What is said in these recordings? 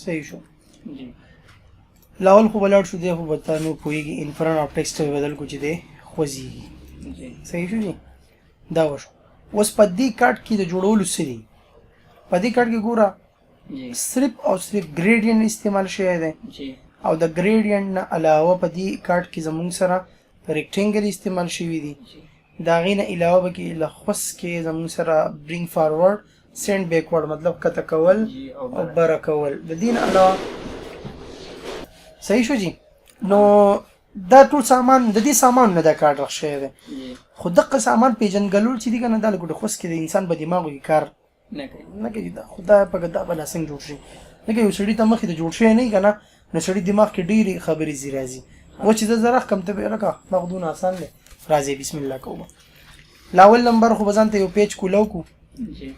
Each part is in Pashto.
صحیح شو جی لاول خو بلاړ شو دی خو به تا نو پوهېږي انفرنٹ آف ټیکسټ بدل کو چې دی خوځېږي جی صحیح شو جی دا وشو اوس په دې کارت کې د جوړولو څه دي په دې کارت کې ګوره جی صرف او صرف ګریډینټ استعمال شوی دی جی او د ګریډینټ نه علاوه په دې کارت کې زموږ سره ریکټینګل استعمال شوي دي جی د هغې نه علاوه به کې له خوس کې زموږ سره برینګ فارورډ سینډ بیکورډ مطلب کته کول جی او بره کول د دې نه علاوه صحیح شو جی نو دا ټول سامان د دې سامان نه دا کارت راخ شوی دی جی خو دغه سامان پیژنګلول چې دي که نه دا لږ د خوس کې د انسان په دماغو کې کار نه کوي نه کوي دا خو دا په دا بلا څنګه جوړ شي لکه یو سړي ته مخې ته جوړ شوی نه وي که نه نو سړي دماغ کې ډېرې خبرې ځي راځي و چې زه زه راښکم ته به لکه مغدونه اسان دی راځي بسم الله کوم لاول نمبر خو به ځان ته یو پیج کولو کو جی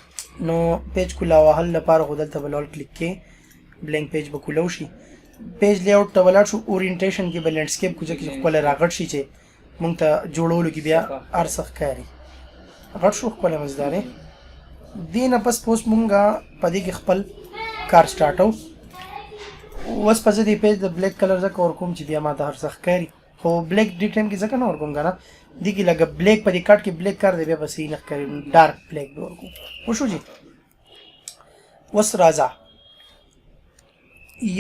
نو پیج کولا وهل لپاره خو دلته به لول کلیک کې بلینک پیج به کولو شي پیج لیاوټ ته ولاړ شو اورینټیشن کې به لینډسکیپ کوځه کې ښکلی راغټ شي چې مونږ ته جوړولو کې بیا هر څه ښکاري غټ شو ښکلی مزدارې دې نه پس پوس مونږه په دې کې خپل کار سټارټو اوس په زه دې پیج د بلیک کلر ځکه ورکوم چې بیا ما ته هر څه ښکاري خو بلیک دې ټایم کې ځکه نه ورکوم که نه دې کې لږه بلیک په دې کارت کې بلیک کار دی بیا به صحیح نه ښکاري ډارک بلیک به ورکوم وشو جي اوس راځه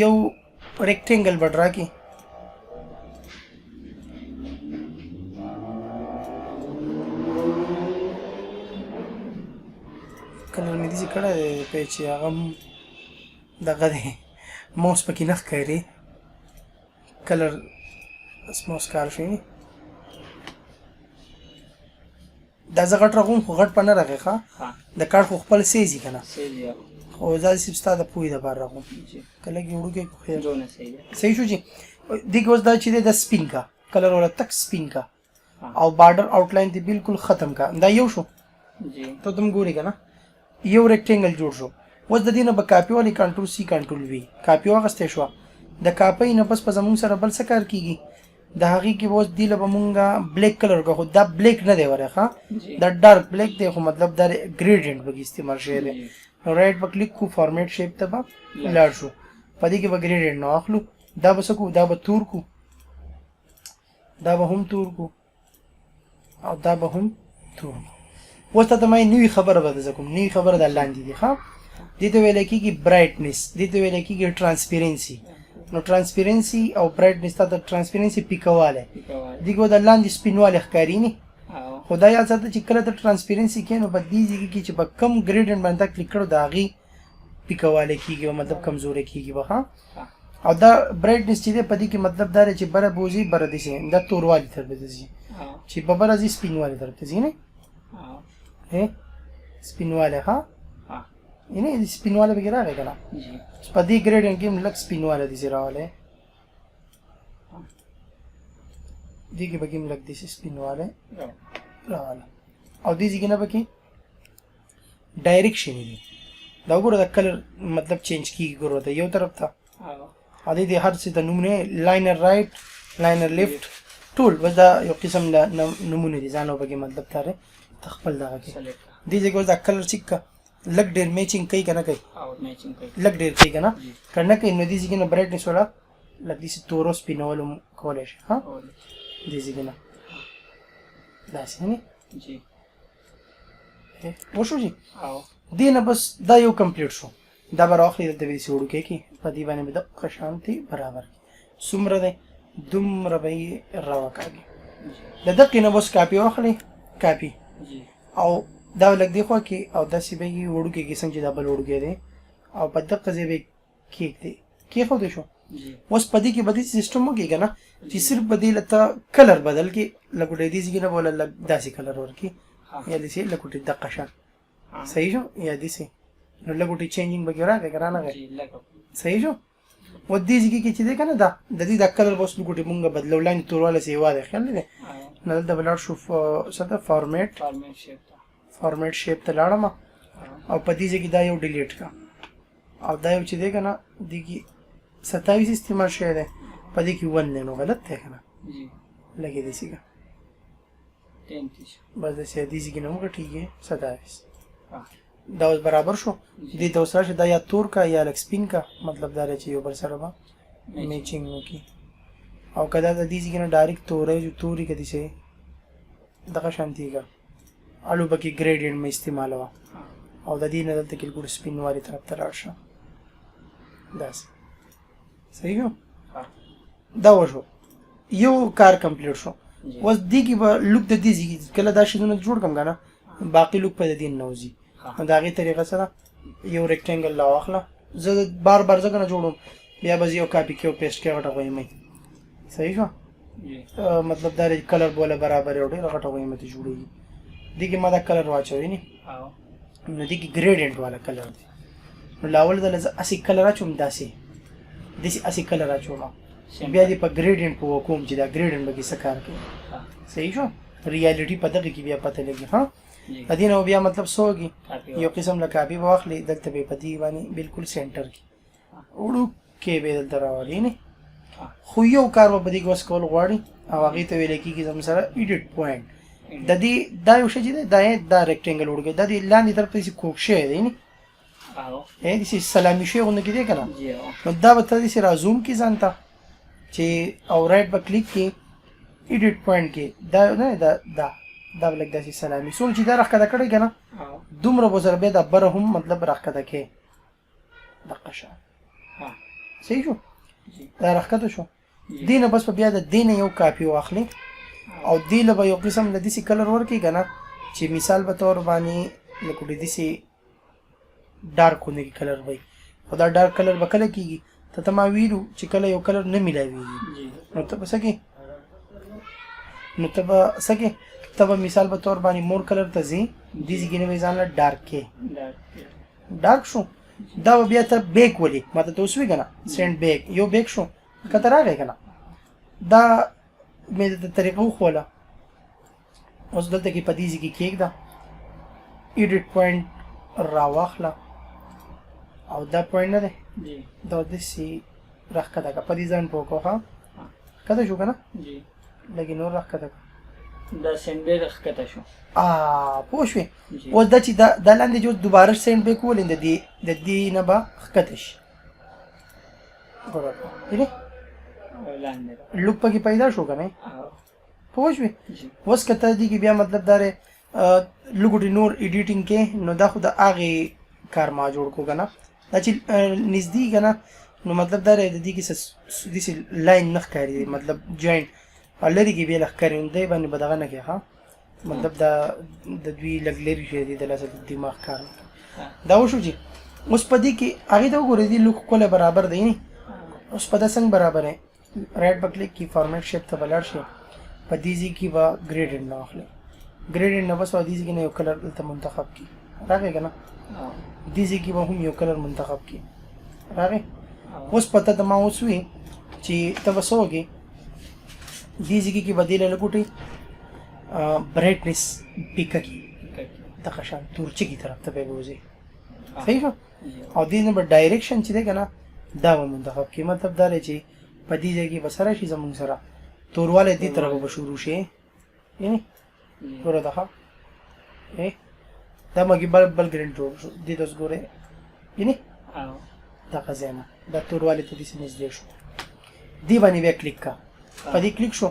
یو ریکټینګل به ډرا کړي کلر مې داسې کړی دی پیج چې هغه دغه دی ماوس پکې نه ښکاري کلر بس ماوس کار شوی دا زه غټ راغوم خو غټ په نه راغی ښه د کارت خو خپل سیز وي که نه صحیح دی خو دا صرف ستا د پوهې دپاره راغوم جی که لږ یې وړوکی کړو خیر دونه صحیح دی صحیح شو جي دې کې اوس دا چې دی دا سپین کا کلر والا تک سپین کا او بارډر آوټلاین دې بالکل ختم کا دا یو شو جی ته تم ګورې که نه یو ریکټینګل جوړ شو اوس د دې نه به کاپي والی کنټرول سی کنټرول وي کاپي واخیستی شوه د کاپۍ نه پس په زموږ سره بل څه کار کېږي د هغې کې به اوس دې له به مونږ بلیک کلر کا خو دا بلیک نه دی وری ښه دا ډارک بلیک دی خو مطلب دا ګریډینټ پکې استعمال شوی دی نو رایټ به کلیک کو فارمیټ شیپ ته به لاړ شو په دې کې به ګریډینټ نه واخلو دا به څه کو دا به تور کو دا به هم تور کو او دا به هم تور کو اوس ته ما نوې خبره به درته کوم نوې خبره دا لاندې دي ښه دې ته ویلی کېږي برایټنس دې ته ویلی کېږي ټرانسپیرنسي نو ټرانسپیرنسي او برایټنس ته د ټرانسپیرنسي پیکوالی دې کې به د لاندې سپینوالی ښکاري نه خو دا یاد ساته چې کله ته ټرانسپیرنسي کوې نو په دې ځای کې چې په کم ګریډینټ باندې تا کلیک کړو د هغې پیکوالی کېږي مطلب کمزوری کېږي به ښه او دا برایټنس چې دی په دې کې مطلب دا دی چې بره به وځي بره داسې دا توروالي طرف ته ځي چې په بره ځي سپینوالی طرف ته ځي نه سپینوالی ښه یعنې سپینوالی پکې راغی که نه په دې ګریډینټ کې هم لږ سپینوالی داسې راغلی دې کې پکې هم لږ داسې سپینوالی راغلی او دې ځای کې نه پکې ډایرکشن دي دا وګوره د کلر مطلب چینج کېږي ګوره ته یو طرف ته او دې هر څه ته نومونه لاینر رایټ لاینر لیفټ ټول بس دا یو قسم نمونه دي ځان پکې مطلب تاره ته خپل دغه کې دې ځای کې اوس دا کلر چیک که لږ ډېر میچنګ کوي که نه کوي لږ ډېر کوي که نه که نه کوي نو دې ځای کې نه برایټنس والا لږ داسې تورو سپینول هم کولی شي ها دې ځای کې نه داسې نه وشو جي دې نه بس دا یو کمپلیټ شو دا به راخلي دلته به یې داسې وړوکی کړي په دې باندې به دقه شانتې برابر کړي څومره دی دومره به یې راوکاږي د دقې نه بس کاپي واخلئ کاپي او دا لږ دی خوا کې او داسې به یې وړوکی کې څنګه چې دا بل وړوکی دی او په دقه ځای به یې کېږدي کېښودی شو اوس په دې کې به داسې سیسټم وکړي که نه چې صرف به دې له ته کلر بدل کړي لږ وټې دې ځای کې نه به وله لږ داسې کلر ورکړي یا داسې لږ وټې دقه شان صحیح شو یا داسې نو لږ وټې چینجینګ به کې راغی که رانغی صحیح شو اوس دې ځای کې چې دی که نه دا د دې دا کلر به اوس لږ وټې مونږ بدلو لاندې توروالی څه هېوا دی خیال نه دی نو دلته به لاړ شو څه ته فارمیټ شیپ ته لاړم او په دې ځای کې دا یو ډیلیټ کا او دا یو چې دی که نه دې کې 27 استعمال شوی دی په دې کې 1 دی نو غلط دی که نه لږ یې داسې که بس داسې دې ځای کې نه وغټېږي 27 دا اوس برابر شو دې ته اوس راشي دا یا تور کا یا لک سپین کا مطلب دا دی چې یو بل سره به میچینګ وکړي او کدا د دې ځای نه ډایرکټ تورې جو توري کدي شي دغه شانتي کا الو بکی ګریډینټ مې استعمالوه او د دې نه دلته کې ګور سپین والی طرف ته راشه داس صحیح نو دا وشو یو کار کمپلیټ شو اوس دې کې به لوک د دې ځای کله دا شیونه جوړ کم کنه باقي لوک په دې نه وځي دا غي طریقه سره یو ریکټنګل لا واخله زه بار بار ځکه نه جوړوم بیا به یو کاپی کې او پیسټ کې غټه وایمه صحیح شو مطلب دا کلر بوله برابر یو ډېر غټه وایمه ته جوړیږي دې کې ما دا کلر واچوي نه نو دې کې ګریډینټ والا کلر دی نو لاول د اسی کلر اچوم داسې دسی اسی کلر اچوم بیا دې په ګریډینټ په کوم چې دا ګریډینټ به څه کار کوي صحیح شو ریالټي په دغه کې بیا پته لګي ها ادي نو بیا مطلب سوګي یو قسم لا کاپی واخلي دلته به پتی باندې بالکل سنټر کې وړو کې به دلته راوړي نه خو یو کار به دې کوس کول غواړي او هغه ته ویل کېږي زم سره ایډیټ پوینټ د دې دا یو شی دی دا ریکټنګل ورګه د دې لاندې طرف ته کوک شي دی نه دې چې سلامي شي غوونه کې دی کنه نو دا به تاسو سره زوم کې ځانته چې او رائټ په کلیک کې ایډیټ پوینټ کې دا نه دا لګ داسې سلامي سول چې دا راخته کړی کنه دومره به سره به دا بره هم مطلب راخته کې دقه شو صحیح شو دا راخته شو دینه بس په بیا د دینه یو کاپی واخلي او دی له یو قسم د دې کلر ورکی کنه چې مثال به تور باندې لکه د دې ډارک ونه کی کلر وای خدا ډارک کلر به کله کیږي ته ما ویلو چې کله یو کلر نه ملاوي نو ته بس کې نو ته مثال به تور باندې مور کلر ته زی دې ځګینه وې ځان له ډارک کې ډارک شو دا بیا ته بیک ولي ماته ته اوسوي کنه سند بیک یو بیک شو کته راغی کنه دا مې د طریقو خوله اوس دلته کې پدیزي کې کېک دا ایډیټ پوینټ راواخله او دا پوینټ نه دی دا د سی راخه دا په دې ځان پوکو ها کته شو کنه جی لګي نور راخه دا سند به راخه شو پوښوي اوس د چې د لاندې جو دوباره سند به کول د دې نه به خکتش ګورئ لوک پکې پیدا شو کنه پوښوي اوس کته دي کې بیا مطلب داره لوګټي نور ایډیټینګ کې نو دا خو د اغه کار ما جوړ کو کنه دا چې نږدې کنه نو مطلب داره د دې کې دې لاین نخ کاری مطلب جوائنټ لري کې به لخ کاری دی باندې بدغه نه کې ها مطلب دا د دوی لګلري شي د لاسه دماغ کار دا وشو چې اوس پدې کې هغه ته وګورئ دې لوک کوله برابر دی نه اوس پدې څنګه برابر ہے رائټ په کلیک کی فارمیټ شیپ ته بلار شي په دې ځای کې با ګریډینټ نه اخلي ګریډینټ نه بس دې ځای کې یو کلر ته منتخب کی راغی کنه دې ځای کې به هم یو کلر منتخب کی راغی اوس پته د ما اوسوي چې تاسوږي دې ځای کې بدیل لګوټي برایټنس پیک کی دغه شان تورچی کی طرف ته به وځي صحیح او دې نمبر ډایرکشن چې ده کنه دا منتخب کی مطلب دا لري چې په دې ځای کې بسره شي زمونږ سره تورواله دې طرف به شروع شي یعنی ګوره دا دا مګي بل ګرین جوړ شو دې تاسو ګوره یعنی دا خزانه دا تورواله ته دې نږدې شو دی باندې به کلیک کا په دې کلیک شو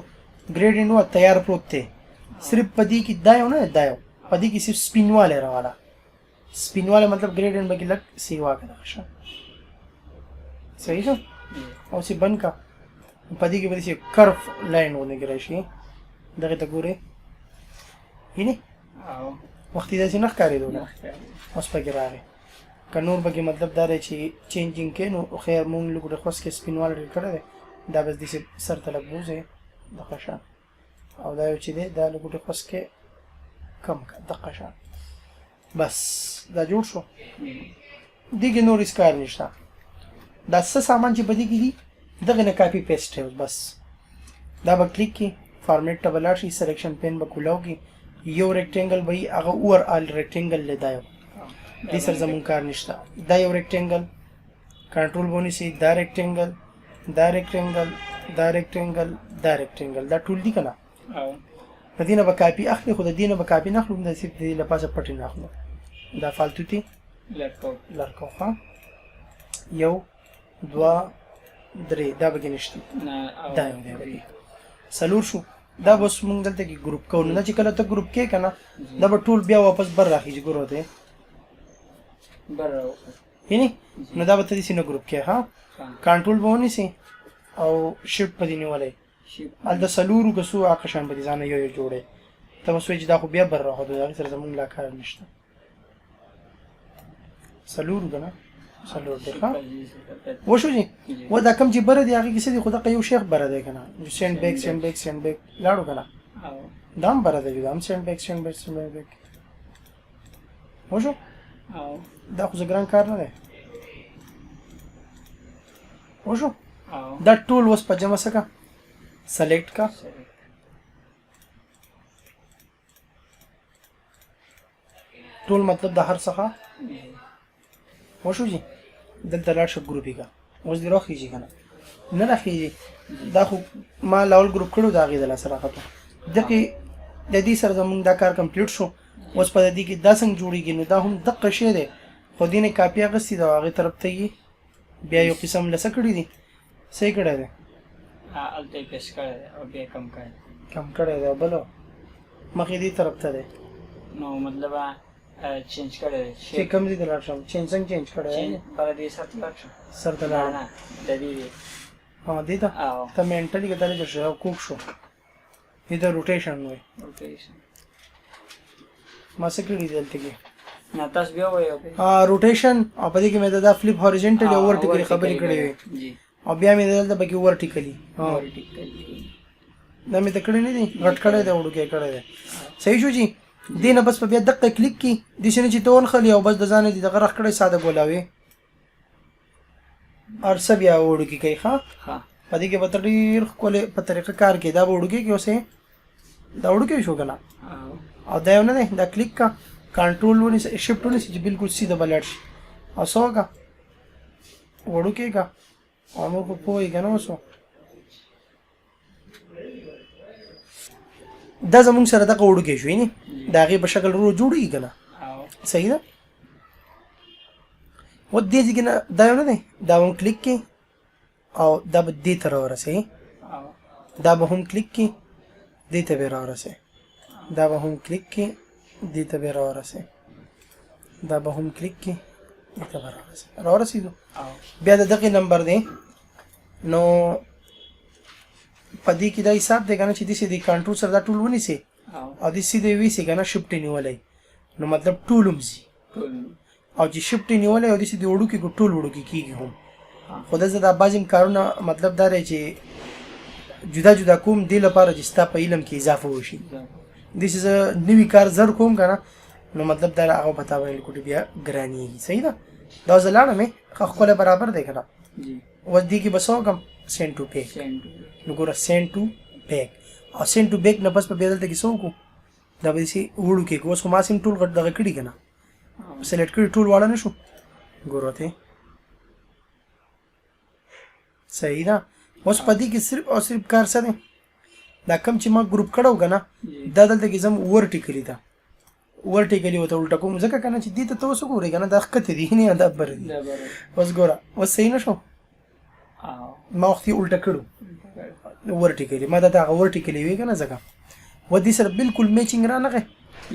ګریډینټ نو تیار پروت ته صرف په دې کې دا یو نه دا یو په دې کې صرف سپینواله راواله سپینواله مطلب ګریډینټ به کې لګ سیوا کړه ښه صحیح ده او سی بند کا په دې کې به شي کرف لاین ونه ګرځي شي دغه ته ګوره یعنی وخت دې څنګه ښکارې دوه اوس پکې راغی کنور بګي مطلب دا دی چې چینجینګ کې نو خیر مونږ لګو خوښ کې سپینوال ډیر کړی دا بس دې سر ته لګوځي د قشا او دا یو چې دی دا لګو خوښ کې کم د قشا بس دا جوړ شو دیګ نور اس کار نشته دا څه سامان چې بدی کیږي دغه نه کاپی پیسټ ہے بس دا به کلیک کی فارمیټ ته بلار شي سلیکشن پین به کولاوږي یو ریکټنګل به هغه اور ال ریکټنګل لدایو دې سر زمون کار نشته دا یو ریکټنګل کنټرول بونی سي دا ریکټنګل دا ریکټنګل دا ریکټنګل دا ریکټنګل دا ټول دي کنه د دینه به کاپی اخلي خو د دینه به کاپی نه اخلو د دې لپاره پټ نه اخلو دا فالتو تی لړکو لرکو ښه 1 2 3 دا به کې نشته نه دا یو دی به څلور شو دا بس موږ دلته کې ګروپ کوو نه چې کله ته ګروپ کې کنه دا به ټول بیا واپس بر راخیږي ګورو ته برو یعنی نو دا به ته دې نه ګروپ کې ها کنټرول به ونیسي او شیفټ په دې نیولای ال د سلورو کسو آکشان به دي ځان یو جوړه ته مو سوچ دا خو بیا بر راخو دا سره زمونږ لا کار نشته سلورو کنه سلور دی ها وشو جی و دا کم چې بر دی هغه کیسه دی خدا یو شیخ بر دی کنه سینډ بیک لاړو کنه دام بر دی دام سینډ بیک وشو دا خو زګران کار نه دی وشو دا ټول وس په جمع سکا سلیکټ کا ټول مطلب د هر څخه وشو جی دلته لاړ شو ګروپی کا اوس دی راخیږي کنه نه راخیږي دا خو ما لاول ګروپ کړو دا غي د لاس راخته دغه د دې سره زمونږ دا کار کمپلیټ شو اوس په دې کې دا څنګه جوړیږي نو دا هم دقه شی دی خو دینه کاپی غسی دا هغه طرف ته بیا یو قسم لسه کړی دی صحیح کړی دی الته پیش کړی او بیا کم کړی دی بل مخې دې طرف ته دی نو مطلب چینج کړی چې کوم دې دلار شم چینج کړی دی پر دې سر ته لاړ نه د دې ها دې ته مینټلی کې درې شو کوک شو دې ته روټیشن وای ما څه کړی دلته کې نه تاسو بیا وایو روټیشن او په دې کې مې دا فلپ هوريزونټل او ورټیکلی خبرې کړې وي جی او بیا مې دلته بګي ورټیکلی دا مې تکړه نه دي غټ کړه دا وړو کې کړه ده صحیح شو جی دینه بس په بیا دقه کلیک کی د شنه چې تون خلی او بس د ځانه دي دغه رخ کړه ساده ګولاوي ارسه بیا وړو کې کوي ها په دې کې به تډیر کوله په طریقه کار کې دا وړو کې اوسه دا وړو کې شو کنه او دا نه دا کلیک کا کنټرول ونی شفټ ونی چې بالکل سیده بلټ شي او سوګه وړو کې کا امر کو پوي کنه وسو دا زمونږ سره دغه وړو کې شوې نه دا غي په شکل رو جوړیږي کنه صحیح ده و دې ځکه دا نه دی دا هم کلیک کې او دا به دې تر ورسې دا به هم کلیک کې دې ته به راورسې دا به هم کلیک کې دې ته به راورسې دا به هم کلیک کې دې ته به راورسې بیا د دغه نمبر دی نو پدې کې دا حساب دی کنه چې دې سي د کنټرول سره دا ټول ونی سي او دې سي د وی سي کنه شفټ نیولای نو مطلب ټولم سي او چې شفټ نیولای او دې سي د وړو کې ټول وړو کې کیږي هم خدای زدا بازم کارونه مطلب دا رہی چې جدا جدا کوم دی لپاره چې ستا په علم کې اضافه وشي دې چې نوی کار زر کوم کنه نو مطلب دا هغه پتا ویل کوټي بیا ګرانیږي صحیح ده دا زلاړه مې خپل برابر دی کنه و دې کې بسو کم سند ټو بیک نو ګور سند ټو بیک او سند ټو بیک نه پس په بدلته کې سو کو دا به سي وړو کې اوس خو ما سیم ټول غټ دغه کړی کنه سلیکټ کړی ټول والا نشو ګورته صحیح ده اوس پدې کې صرف او صرف کار څه دی دا کم چې ما ګروپ کړو کنه دا دلته کې زم ورټیکلی دا ورټیکلی وته الټا کوم ځکه کنه چې دې ته تاسو ګورئ کنه دا خکته دی نه دا بر دی اوس ګوره اوس صحیح نشو ما وختي الټا کړو ورټیکلی ما دا ورټیکلی وی کنه ځکه و دې سره بالکل میچینګ را نه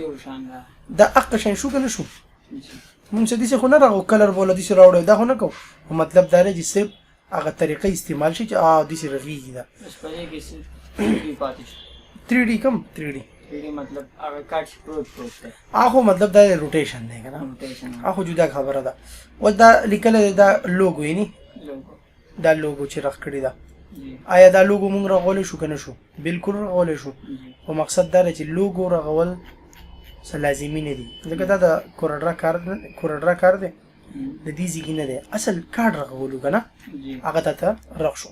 یو شان دا اق شان شو کنه شو مونږ دې څه خو نه راغو کلر بوله دې سره راوړو دا خو نه کو مطلب دا نه چې صرف هغه طریقې استعمال شي چې دې سره رغیږي دا بس پدې کې 3D پاتې 3D کم 3D مطلب هغه کاټ پروت دی هغه مطلب دا روټیشن دی کنه هغه جدا خبره ده و دا لیکل دا لوګو یې نه دا لوګو چې راخ کړی دا آیا دا لوګو مونږ راغول شو کنه شو بالکل راغول شو او مقصد دا چې لوګو راغول څه لازمي نه دي ځکه دا د کورډرا کار دی د دې ځګی نه دی اصل کارت راغولو کنه هغه ته راخ شو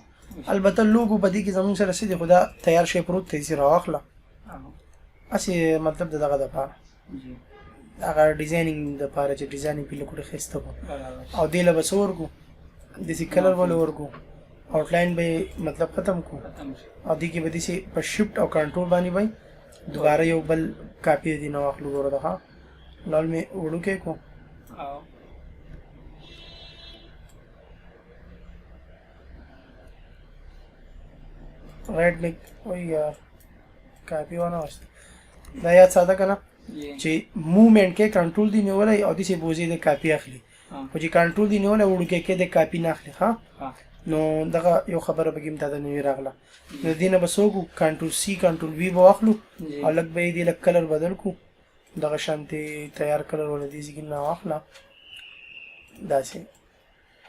البته لوګو بدی کې زمون سره سید خدا تیار شي پروت ته سي راخله اسی مطلب دغه د پاره هغه ډیزاینینګ د پاره چې ډیزاینینګ په لکه خسته او دی له بسور کو د سی کلر ول ورکو آوټلاین به مطلب ختم کو او دی کې به دي سي په شفټ او کنټرول باندې وای دوباره یو بل کاپی دی نو اخلو ورته لال می وړوکی کو او رائټ کلیک وای یار کاپی ونه واست دا یاد ساده کنه جی چې موومنټ کې کنټرول دی نیولای او د سی بوزي د کاپی اخلي ها خو چې کنټرول دی نیولای وړوکی کې د کاپی نه اخلي ها ها نو دغه یو خبره بګیم ته د نوی راغله نو دینه بسوګو کنټرول سی کنټرول وی واخلو جی الګ به دی لک کلر بدل کو دغه شانتي تیار کلر ول دي ځګین نه واخلا داسې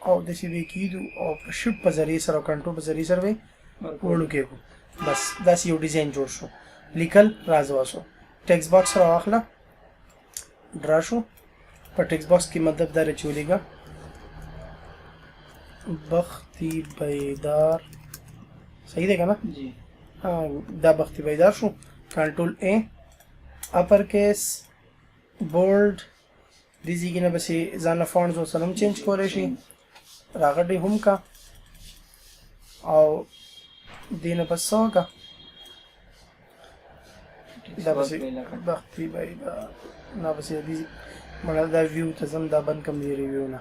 او د سی وی کیدو او په شپ په ذریعہ سره کنټرول په ذریعہ سره وړو کې کو بس داسې یو ډیزاین جوړ شو لیکل راز واسو ټیکس باکس را واخلا ډرا شو په ټیکس باکس کې مطلب دا رچولېګا بختی بیدار صحیح دی کنه جی دا بختی بیدار شو کنټرول ا اپر کیس بولډ دې ځګینه بسې ځان له فونټس او سلام چینج کولای شي راغړې هم کا او دینه پس سوګه دا بسې بختی بیدار نه بسې دې مړه دا ویو ته زم دا بند کم دی ریویو نه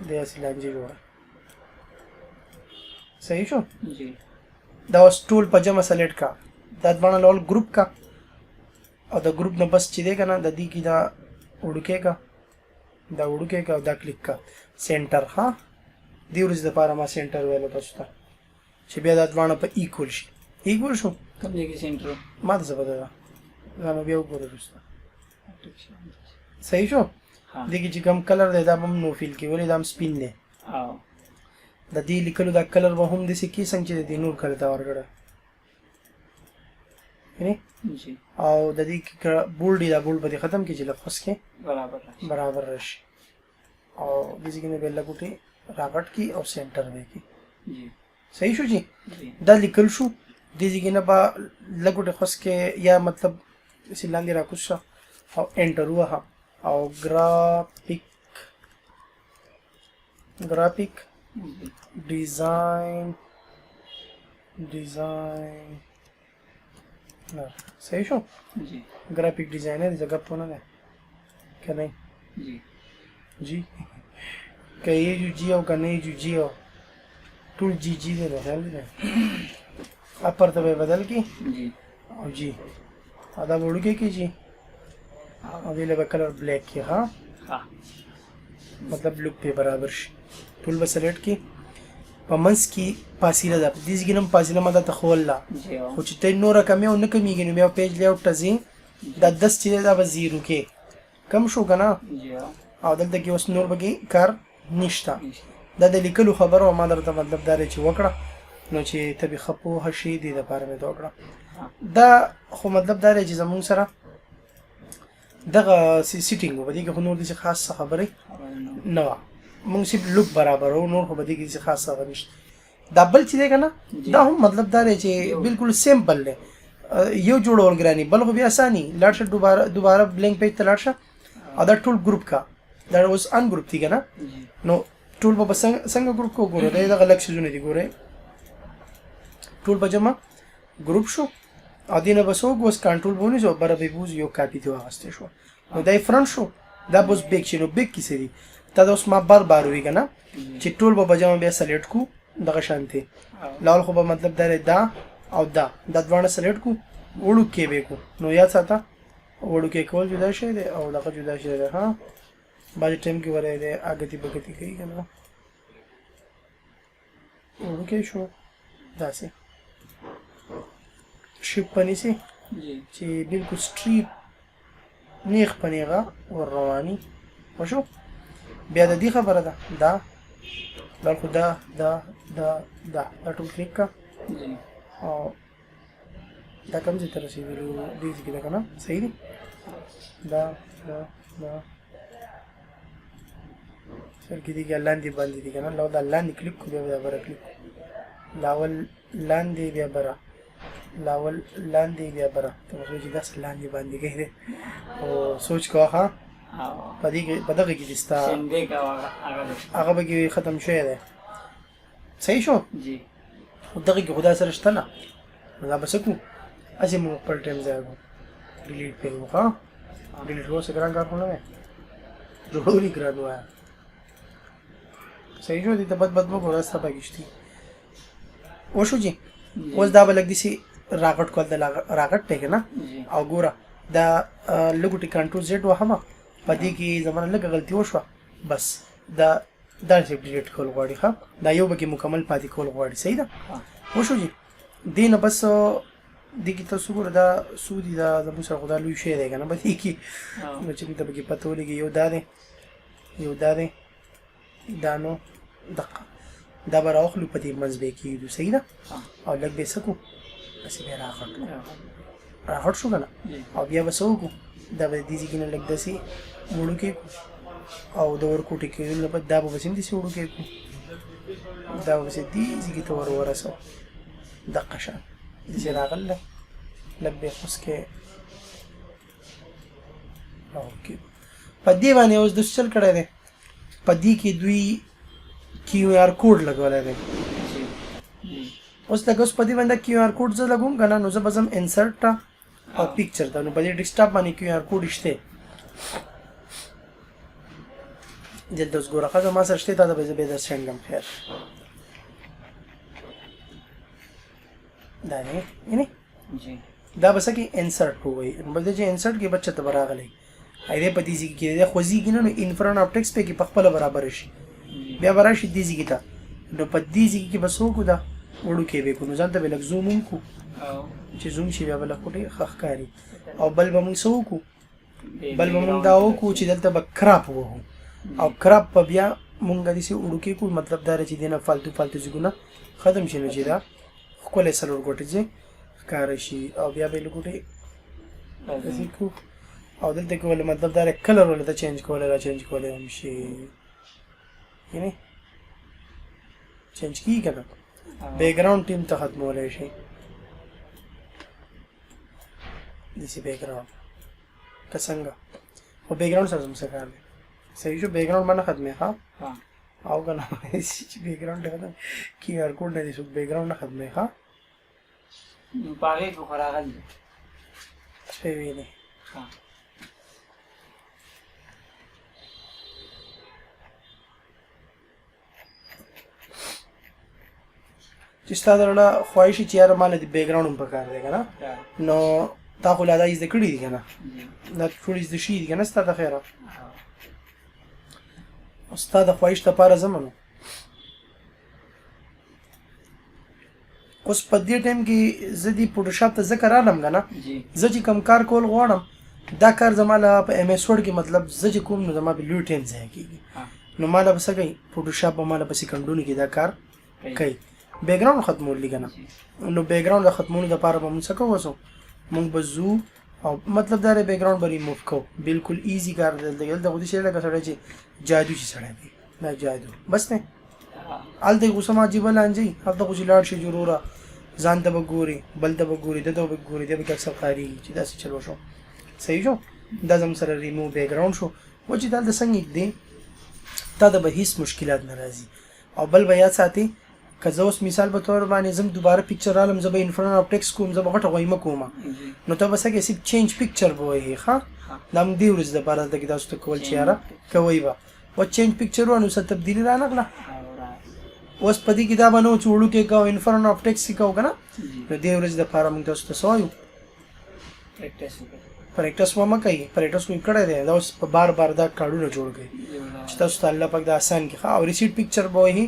دې اصل لانجه جوړه صحیح شو جی دا اوس ټول په جمع سلیکټ کا دا باندې لول ګروپ کا او دا ګروپ نه بس چې دی کنه د دې کې دا وړوکې کا دا وړوکې کا دا کلیک کا سنټر ها دی ورځ د پاره ما سنټر ویل پښتا چې بیا دا باندې په ایکوال شي ایکوال شو کوم ځای کې سنټر ما څه پته دا نو بیا وګورئ صحیح شو ها دغه چې کوم کلر دی دا هم نو فیل کې ولې دا هم سپین دی او د دې لیکلو دا کلر به هم د سکی څنګه چې د نور کلر دا ورګړه نه جی او د دې بولډ دا بولډ به ختم کې چې لخص کې برابر راشي برابر راشي او د دې کې نه بل لګوټي راغټ کی او سنټر دی کی جی صحیح شو جی جی دا لیکل شو د دې کې نه با لګوټي خص کې یا مطلب سلاندې را کوشش او انټر وها او گرافیک ډیزاین نه صحیح شو جی گرافیک ډیزاینر ځکه په نه ده کنه جی جی کای جو جی او کنه جو جی او ټول جی جی دی نه خیال دی اپر ته بدل کی جی او جی دا وړو کې کی جی او دې له کلر بلیک کی ها ها مطلب لوک په برابر شي ټول به سلیکټ کی په منس کی فاصله ده د دې ګنم فاصله مده تخول لا جی او خو چې ته نور کم یو نه کمیږي نو بیا پیج لیاوټ تزي دا 10 چې دا به 0 کې کم شو کنه جی او دلته کې اوس نور بګي کار نشته دا د لیکلو خبرو ما درته مطلب دا چې وکړه نو چې ته به خپو هشي دي د پاره مې وکړه دا خو مطلب دا چې زمون سره دغه سیټینګ و دي کې نور دي خاص خبره نه مونږ سیب لوک برابر او نور خو به دي کې خاص خبره نشته دا بل چې دی کنه دا هم مطلب دا چې بالکل سیمپل دی یو جوړول ګرانی بل خو بیا اساني لاړ شه دوباره بلینک پیج ته لاړ شه او دا ټول ګروپ کا دا اوس ان ګروپ دی کنه نو ټول په څنګه ګروپ کو ګوره دا غلط شونه دي ګوره ټول په جمع ګروپ شو ا دینه بسو ګوس کنټرول بونی جو بر به بوز یو کاپی دی واغسته شو نو دای فرنٹ شو دا بوس بیک شنو بیک کی سری تا دا اوس ما بار وی کنه چې ټول په جمع بیا سلیکټ کو دغه شانتي لال خو به مطلب دا او دا دوانه سلیکټ کو وړو کې به کو نو یا ساته وړو کې کول جدا شي او دغه جدا شي ها باندې ټیم کې ورې ده اگتی بگتی کوي کنه وړو کې شو داسې شپ پنی سي جی چې بالکل سټریټ نیخ پنیغه ور رواني وشو بیا د دې خبره ده دا خو دا ټول کلیک کا جی او دا کوم ځای ته رسیدلو دې کې ده کنه صحیح دی دا سر کې دي لاندې باندې دي کنه لو دا لاندې کلیک کو بیا بره کلیک لاول لاندې بیا بره ته ورته دا لاندې باندې کېږي او سوچ کو ها پدې کې بدغه کې دستا سندې کا هغه به ختم شوی دی صحیح شو جی دغه کې خدا سره شته نه دا بس کو اځه مو پر ټیم ځای ډیلیټ پیو ها ډیلیټ کول څه ګران کار خو نه دی جوړول یې ګران وایه صحیح شو دي ته بد مه ګوره ستا پکې وشو جي اوس دا به لږ داسې راغټ کول د راغټ دی که نه جی او ګوره دا لږ ټي کنټرول زیډ وهمه په دې کې زما نه لږه غلطي وشوه بس دا داسې ډیلیټ کول غواړي ښه دا یو پکې مکمل پاتې کول غواړي صحیح ده وشو جي دې نه بس دې کې تاسو ګوره دا څو دي دا زموږ سره خو دا لوی شی دی که نه په دې کې نو چې ته پکې پته ولګي یو دا دی دا نو دقه دا به راوخلو په دې منځ به کېږدو صحیح ده او لږ به یې څه کړو داسې به یې راغټ شو که نه او بیا به څه وکړو دا به دې ځای کې نه لږ داسې وړوکی کړو او د ورکوټې کېدو لپاره دا به بس هم داسې وړوکی کړو دا به بس دې ځای کې ته ورسوو دقه شان داسې راغله لږ به یې خوسکی راوکې په دې باندې اوس داسې چل کړی دی په دې کې دوی کیو آر کوډ لګولی دی اوس لکه اوس په دې باندې کیو آر کوډ زه لګوم که نه نو زه به ځم انسرټ ته او پکچر ته نو په دې ډیسکټاپ باندې کیو آر کوډ شته دلته اوس ګوره ښه زما سره شته تا ته به زه بیا در سینډ کړم خیر دا دی یعنې دا به څه کې انسرټ ووایي نو به چې انسرټ کې بچه ته به راغلی ایدې په دې ځای کې دی خوځېږي نه نو انفرنټ آف ټکس پکې په خپله برابر شي بیا به راشي دې ځای ته نو په دې ځای کې به څه وکړو دا وړوکی به کړو نو ځان ته به لږ زوم هم کړو چې زوم شي بیا به لږ خو ډېر ښه ښکاري او بل به مونږ څه وکړو بل به مونږ دا وکړو چې دلته به کراپ ووهو او کراپ به بیا مونږ داسې وړوکی کړو مطلب دا دی چې دې نه فالتو ځایونه ختم شي نو چې دا ښکلی څلور ګوټې ځای ښکاره شي او بیا به یې لږ ګوټې داسې کړو او دلته کې ولې مطلب دا کلر ولې ته چینج کولی را چینج کولی هم شي یعنې چینج کېږي که نه بیکګراؤنډ ټیم ته ختمولی شي داسې بیکګراؤنډ که څنګه خو بیکګراؤنډ سره زموږ څه کار دی صحیح شو بیکګراؤنډ به نه ختمې ښه او که نه چې بیکګراؤنډ ته ختم کیو آر کوډ نه دې څوک بیکګراؤنډ نه ختمې ښه په هغې کې خو راغلی دی څه یې ویلې چې ستا درنه خواهش چې یاره ما له دې بیکګراؤنډ هم پکار دی که نه نو تا خو لا دا زده کړي دي که نه دا ټول زده شوي دي که نه ستا د خیره ستا د خواهش لپاره ځمه نو اوس په دې ټایم کې زه دې فوټوشاپ ته ځکه رالم که نه زه چې کوم کار کول غواړم دا کار زما له په ایم ایس ورډ کې مطلب زه چې کوم نو زما په لوی ټایم ضایع کېږي نو ما له به څه کوي فوټوشاپ به ما له په سیکنډونو کې دا کار کوي بیکګراؤنډ ختمول دي که نه نو بیکګراؤنډ د ختمولو دپاره به مونږ څه کوو مونږ به ځو او مطلب دا دی بیکګراؤنډ به ریموف کوو بالکل ایزي کار دی دلته خو داسې لکه سړی چې جادو چې سړی دی دا جادو بس دی هلته یې خو څه عجیبه لانجئ هلته خو چې لاړ شي جروره ځان ته به ګوري بل ته به ګوري ده ته به ګوري دی به کې اکثر ښکارېږي چې داسې چل وشو صحیح شو دا زموږ سره ریموو بیکګراؤنډ شو و چې دلته څنګه دی تا ته به هېڅ مشکلات نه راځي او بل به یاد ساتي که زه اوس مثال په طور باندې زم دوباره پکچر رالم زه به انفرنټ آف ټکس کوم زه به غټه غویمه کوم نو ته به څه کوې صرف چینج پکچر به وایې ښه دا هم دې ورځې دپاره دلته کې تاسو ته کول چې یاره کوئ به و چینج پکچر وه نو څه تبدیلي رانغله اوس په دې کې دا به نه و چې وړوکی کوو انفرنټ آف ټکس یې کوو که نه نو دې ورځې دپاره موږ تاسو ته څه وایو پریکټس به مه کوئ پریکټس خو یې کړی دی دا اوس په بار بار دا کارډونه جوړ کړئ چې تاسو ته الله پاک دا آسان کړي ښه او ریسیټ پکچر به وایي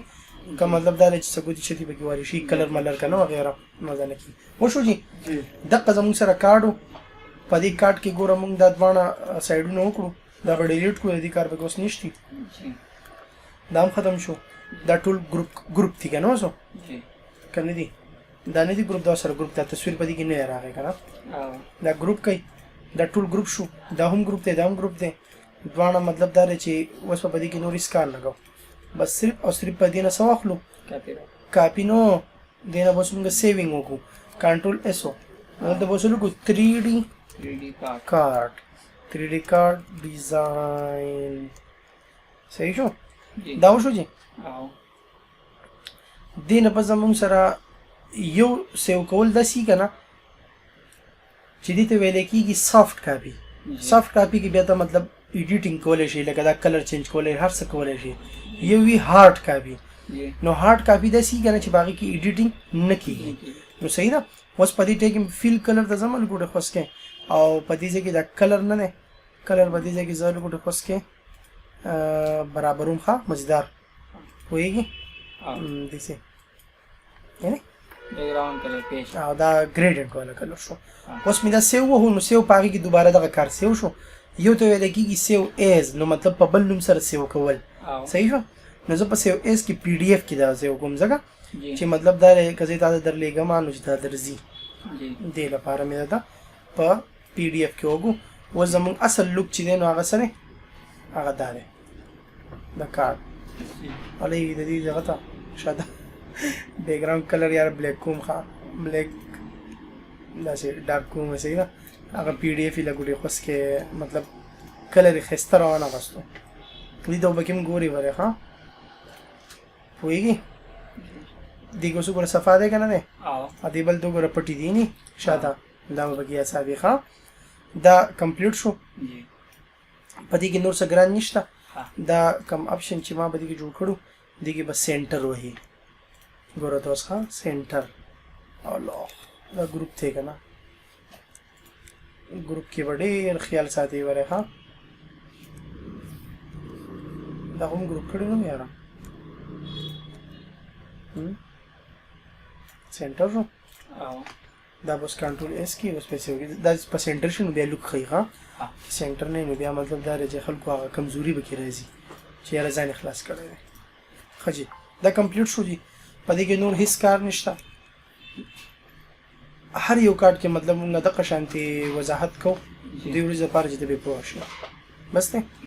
که مطلب دا دی چې څه ګوتې شتې پکې واري شي کلر ملر که نه وغیره مزه نه کېږي وشو جي دقه زموږ سره کارډ و په دې کارډ کې ګوره موږ دا دواړه سایډونه وکړو دا به ډیلیټ کړو د دې کار پکې اوس نشتي دا هم ختم شو دا ټول ګروپ دي که نه اوس که نه دي دا نه دي ګروپ دا سره ګروپ دا تصویر په دې کې نه دی راغی که نه دا ګروپ کوي دا ټول ګروپ شو دا هم ګروپ دی دا هم ګروپ دی دواړه مطلب دا دی چې اوس په دې کې نور هېڅ کار نه کوو بس صرف او صرف په دې نه څه واخلو کاپي نو دې نه به اوس موږ سیوینګ وکړو کنټرول ایس او دلته به اوس ولیکو 3D کارډ ډیزاین صحیح شو دا وشو جي دې نه پس زموږ سره یو سیو کول داسې که نه چې دې ته ویلی کېږي سافټ کاپي سافټ کاپی کې بیا ته مطلب ایډیټینګ کولای شي لکه دا کلر چینج کولای هر څه کولای شي یو وی هارد کاپی نو هارد کاپی د سی کنه چې باقي کې ایډیټینګ نه کیږي نو صحیح ده اوس په دې ټکی فیل کلر د زمل ګوډه خوس کې او په دې ځکه دا کلر نه نه کلر په دې ځکه زول ګوډه خوس کې برابروم ښه مزیدار وایي دسه یعنی بیکګراوند کلر پیش او دا ګریډنټ والا کلر شو اوس مې دا سیو وو نو سیو پاږي کې دوباره دغه کار سیو شو یو ته ویل کېږي سیو ایز نو مطلب په بل نوم سره سیو کول صحیح شو نو زه په سیو ایز کې پی ډی اف کې دا سیو کوم ځکه چې مطلب دا کزه تا درلېګم نو چې دا درځي دې لپاره مې دا په پی ډی اف کې وګو و زمون اصل لوک چې دی نو هغه سره هغه دا دی دا کار علي د دې ځای ته شاده بیکګراوند کلر یار بلیک کوم ښه بلیک دا چې ډارک کوم صحیح ده هغه پی ډی اف یې لګوډې خوس کې مطلب کلر یې ښایسته روانه غوښتو دې ته به کوم ګوري ورې ښه پوهېږي دې ګوسو ګوره صفا دی که نه دی دې بل دو ګوره پټي دي نی شاته دا به پکې حسابي ښه دا کمپلیټ شو په دې کې نور څه ګران نشته دا کم اپشن چې ما به دې کې جوړ کړو دې کې به سینټر وهي ګوره ته اوس ښه سینټر الله دا ګروپ دی که نه ګروپ کې به ډېر خیال ساتي ورې ښه دا هم ګروپ کړی نو یاره سینټر شو دا بس کنټرول اس کې اوس پیسې وګړي دا په سینټر شنو بیا لوک خي ښه سینټر نه نو بیا مطلب دا چې خلکو هغه کمزوري به کې راځي چې یاره ځان خلاص کړی دی ښه جي دا کمپلیټ شو جي په دې کې نور هیڅ کار نشته هر یو کارت کې مطلب موږ دغه شانتي وضاحت کوو د ورځې لپاره چې ته به پوه شې بس دی